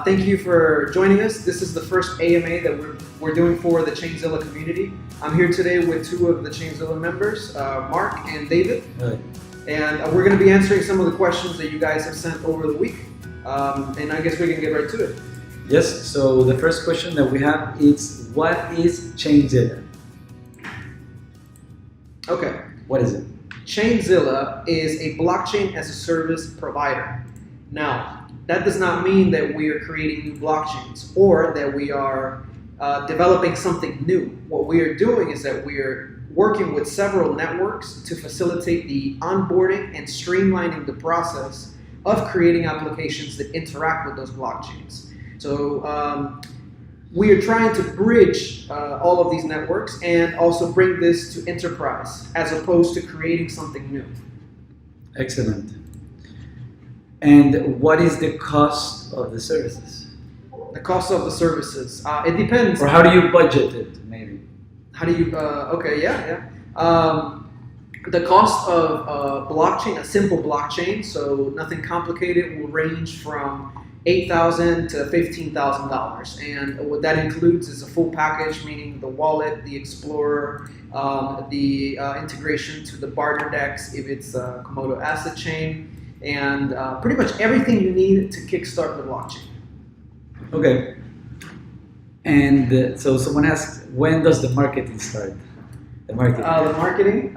Thank you for joining us. This is the first AMA that we're doing for the ChainZilla community. I'm here today with two of the ChainZilla members, Mark and David. Right. And we're going to be answering some of the questions that you guys have sent over the week. And I guess we can get right to it. Yes, so the first question that we have is, what is ChainZilla? Okay. What is it? ChainZilla is a blockchain as a service provider. Now, that does not mean that we are creating new blockchains or that we are developing something new. What we are doing is that we are working with several networks to facilitate the onboarding and streamlining the process of creating applications that interact with those blockchains. So we are trying to bridge all of these networks and also bring this to enterprise as opposed to creating something new. Excellent. And what is the cost of the services? The cost of the services, it depends. Or how do you budget it, maybe? How do you, okay, yeah. The cost of blockchain, a simple blockchain, so nothing complicated, will range from $8,000 to $15,000, and what that includes is a full package, meaning the wallet, the Explorer, the integration to the barter DEX if it's a Komodo asset chain, and pretty much everything you need to kickstart the blockchain. Okay. And so someone asked, when does the marketing start? The marketing.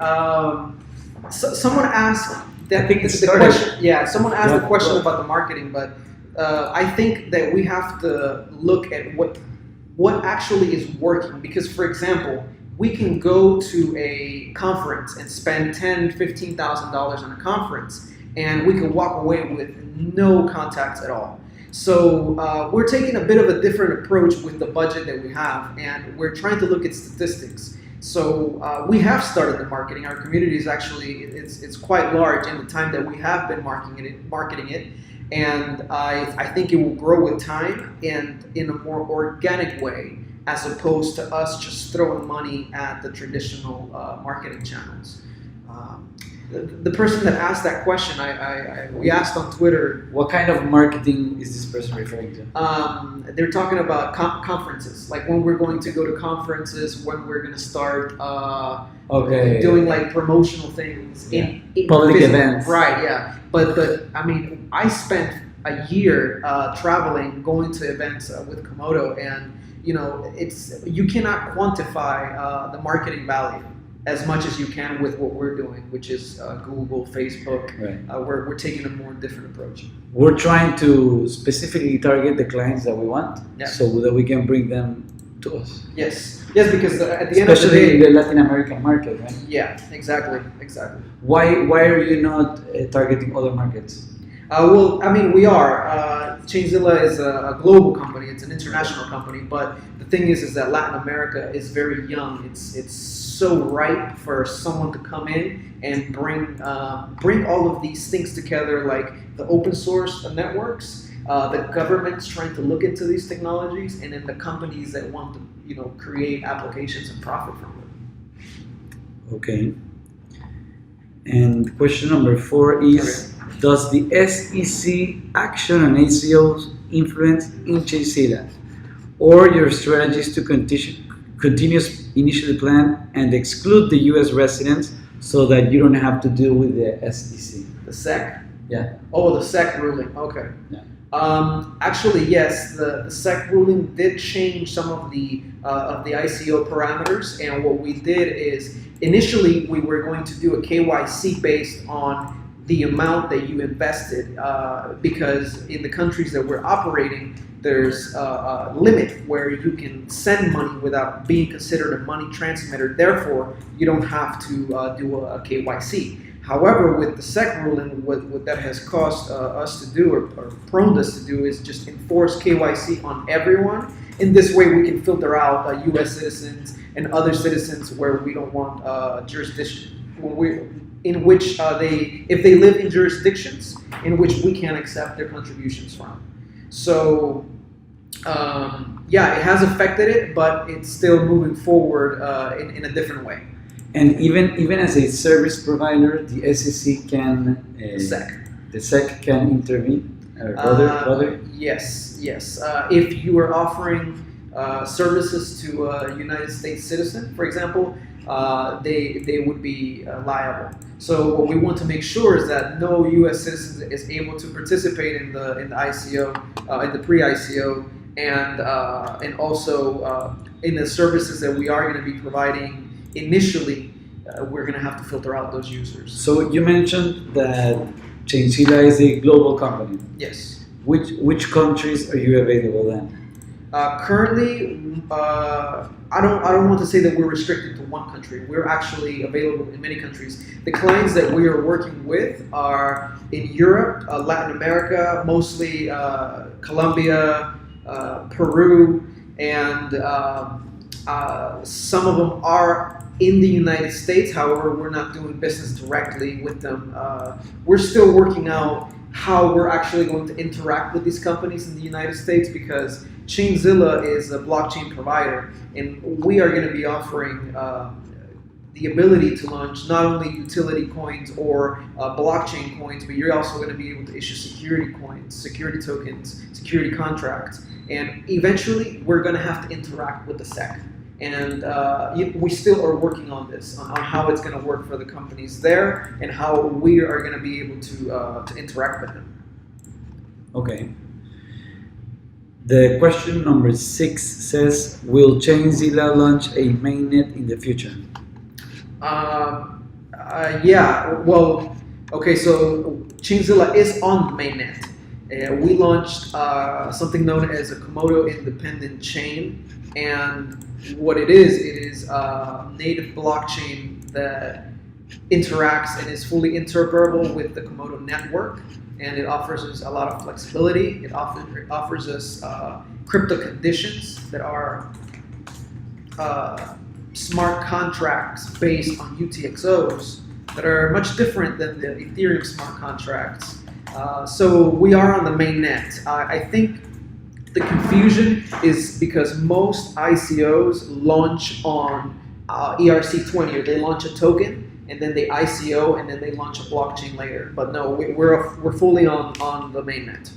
Someone asked that. I think the question. Yeah, someone asked the question about the marketing, but I think that we have to look at what actually is working. Because, for example, we can go to a conference and spend $10,000, $15,000 on a conference, and we can walk away with no contacts at all. So we're taking a bit of a different approach with the budget that we have, and we're trying to look at statistics. So we have started the marketing. Our community is actually, it's quite large in the time that we have been marketing it. And I think it will grow with time and in a more organic way, as opposed to us just throwing money at the traditional marketing channels. The person that asked that question, we asked on Twitter. What kind of marketing is this person referring to? They're talking about conferences, like when we're going to go to conferences, when we're going to start doing like promotional things in public events. Right, yeah. But I mean, I spent a year traveling, going to events with Komodo, and you cannot quantify the marketing value as much as you can with what we're doing, which is Google, Facebook. Right. We're taking a more different approach. We're trying to specifically target the clients that we want, so that we can bring them to us. Yes, because at the end of the day, especially the Latin American market, right? Yeah, exactly. Why are you not targeting other markets? Well, I mean, we are. ChainZilla is a global company. It's an international company. But the thing is that Latin America is very young. It's so ripe for someone to come in and bring all of these things together, like the open source networks, the government's trying to look into these technologies, and then the companies that want to create applications and profit from them. Okay. And question number 4 is, does the SEC action on ACOs influence in ChainZilla, or your strategy is to continue initially plan and exclude the U.S. residents so that you don't have to deal with the SEC? The SEC? Yeah. Oh, the SEC ruling. Okay. Yeah. Actually, yes, the SEC ruling did change some of the ICO parameters, and what we did is initially we were going to do a KYC based on the amount that you invested, because in the countries that we're operating, there's a limit where you can send money without being considered a money transmitter. Therefore, you don't have to do a KYC. However, with the SEC ruling, what that has caused us to do, or prone us to do, is just enforce KYC on everyone. In this way, we can filter out U.S. citizens and other citizens where we don't want jurisdiction, in which if they live in jurisdictions in which we can't accept their contributions from. So, yeah, it has affected it, but it's still moving forward in a different way. And even as a service provider, the SEC can, the SEC can intervene. Yes. If you are offering services to a United States citizen, for example, they would be liable. So what we want to make sure is that no U.S. citizen is able to participate in the ICO, in the pre-ICO, and also in the services that we are going to be providing initially. We're going to have to filter out those users. So you mentioned that ChainZilla is a global company. Yes. Which countries are you available in? Currently, I don't want to say that we're restricted to one country. We're actually available in many countries. The clients that we are working with are in Europe, Latin America, mostly Colombia, Peru, and some of them are in the United States. However, we're not doing business directly with them. We're still working out how we're actually going to interact with these companies in the United States, because ChainZilla is a blockchain provider, and we are going to be offering the ability to launch not only utility coins or blockchain coins, but you're also going to be able to issue security coins, security tokens, security contracts, and eventually we're going to have to interact with the SEC. And we still are working on this, on how it's going to work for the companies there and how we are going to be able to interact with them. Okay. The question number 6 says, will ChainZilla launch a mainnet in the future? Yeah, well, okay, so ChainZilla is on the mainnet. We launched something known as a Komodo independent chain, and what it is a native blockchain that interacts and is fully interoperable with the Komodo network, and it offers us a lot of flexibility. It offers us crypto conditions that are smart contracts based on UTXOs that are much different than the Ethereum smart contracts. So we are on the mainnet. I think the confusion is because most ICOs launch on ERC20, or they launch a token and then they ICO and then they launch a blockchain later. But no, we're fully on the mainnet.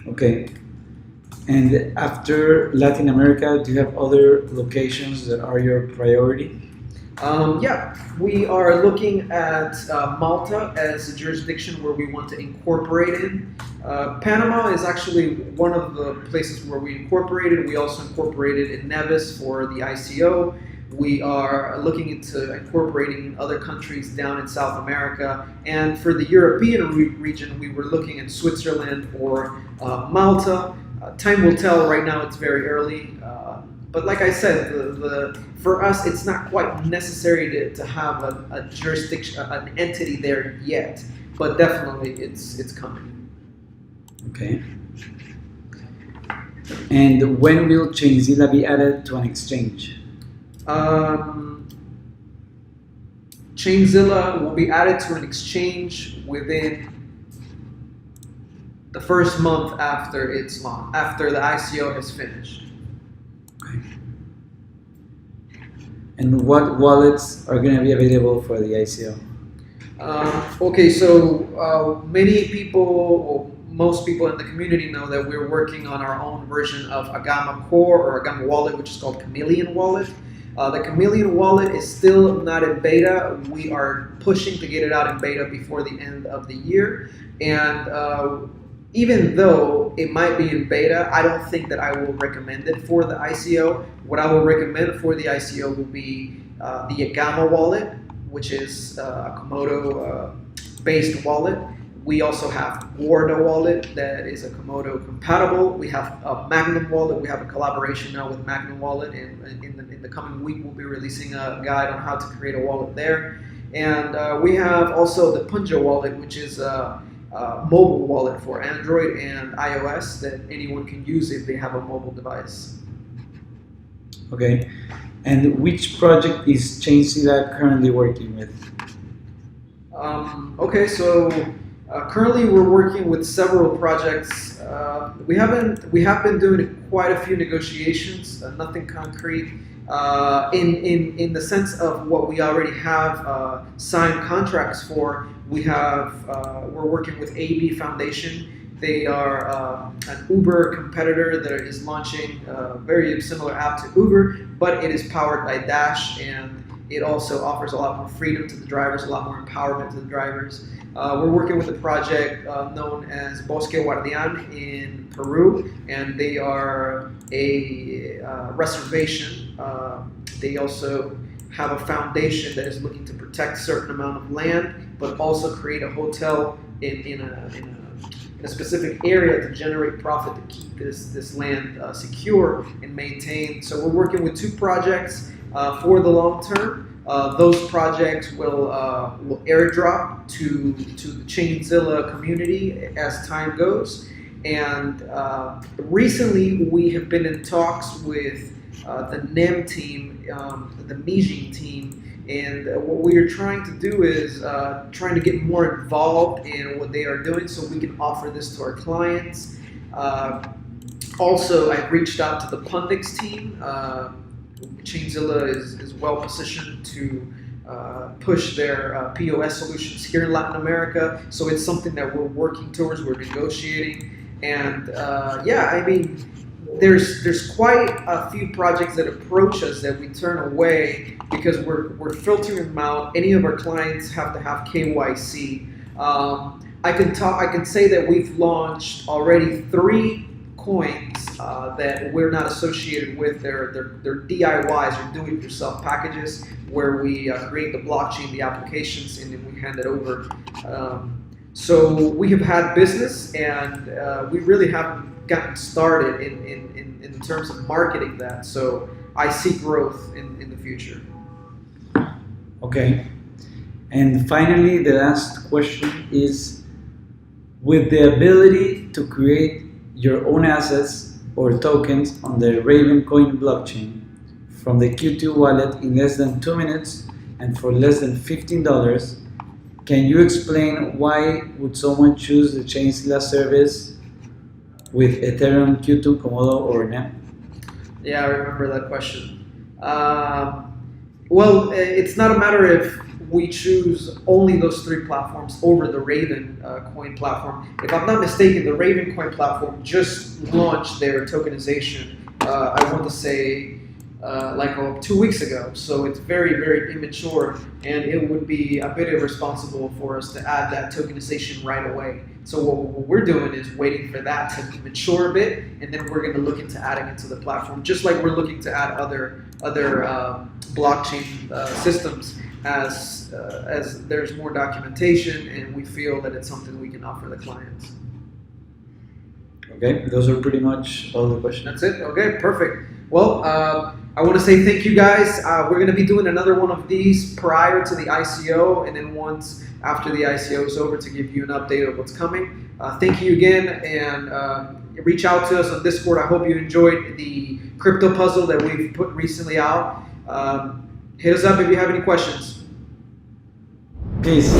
Okay. And after Latin America, do you have other locations that are your priority? Yeah, we are looking at Malta as a jurisdiction where we want to incorporate in. Panama is actually one of the places where we incorporated. We also incorporated in Nevis for the ICO. We are looking into incorporating in other countries down in South America. And for the European region, we were looking at Switzerland or Malta. Time will tell. Right now, it's very early. But like I said, for us, it's not quite necessary to have a jurisdiction, an entity there yet. But definitely, it's coming. Okay. And when will ChainZilla be added to an exchange? ChainZilla will be added to an exchange within the first month after its launch, after the ICO has finished. Okay. And what wallets are going to be available for the ICO? Okay, so many people, or most people in the community know that we're working on our own version of Agama Core or Agama Wallet, which is called Chameleon Wallet. The Chameleon Wallet is still not in beta. We are pushing to get it out in beta before the end of the year. And even though it might be in beta, I don't think that I will recommend it for the ICO. What I will recommend for the ICO will be the Agama Wallet, which is a Komodo-based wallet. We also have Warda Wallet that is a Komodo compatible. We have a Magnum Wallet. We have a collaboration now with Magnum Wallet, and in the coming week we'll be releasing a guide on how to create a wallet there. And we have also the Punja Wallet, which is a mobile wallet for Android and iOS that anyone can use if they have a mobile device. Okay. And which project is ChainZilla currently working with? Okay, so currently we're working with several projects. We have been doing quite a few negotiations, nothing concrete. In the sense of what we already have signed contracts for, we're working with AB Foundation They are an Uber competitor that is launching a very similar app to Uber, but it is powered by Dash, and it also offers a lot more freedom to the drivers, a lot more empowerment to the drivers. We're working with a project known as Bosque Guardian in Peru, and they are a reservation. They also have a foundation that is looking to protect a certain amount of land, but also create a hotel in a specific area to generate profit to keep this land secure and maintained. So we're working with 2 projects for the long term. Those projects will airdrop to the ChainZilla community as time goes. And recently we have been in talks with the NEM team, the Mijing team, and what we are trying to do is trying to get more involved in what they are doing so we can offer this to our clients. Also, I've reached out to the Pundix team. ChainZilla is well positioned to push their POS solutions here in Latin America, so it's something that we're working towards, we're negotiating, and yeah, I mean, there's quite a few projects that approach us that we turn away because we're filtering them out. Any of our clients have to have KYC. I can say that we've launched already 3 coins that we're not associated with. They're DIYs or do-it-yourself packages where we create the blockchain, the applications, and then we hand it over. So we have had business, and we really haven't gotten started in terms of marketing that. So I see growth in the future. Okay. And finally, the last question is, with the ability to create your own assets or tokens on the Ravencoin blockchain from the Q2 wallet in less than 2 minutes and for less than $15, can you explain why would someone choose the ChainZilla service with Ethereum, Q2, Komodo, or NEM? Yeah, I remember that question. Well, it's not a matter if we choose only those 3 platforms over the Raven coin platform. If I'm not mistaken, the Raven coin platform just launched their tokenization, I want to say, like 2 weeks ago. So it's very, very immature, and it would be a bit irresponsible for us to add that tokenization right away. So what we're doing is waiting for that to mature a bit, and then we're going to look into adding it to the platform, just like we're looking to add other blockchain systems as there's more documentation, and we feel that it's something we can offer the clients. Okay, those are pretty much all the questions. That's it. Okay, perfect. Well, I want to say thank you guys. We're going to be doing another one of these prior to the ICO, and then once after the ICO is over to give you an update of what's coming. Thank you again, and reach out to us on Discord. I hope you enjoyed the crypto puzzle that we've put recently out. Hit us up if you have any questions. Peace.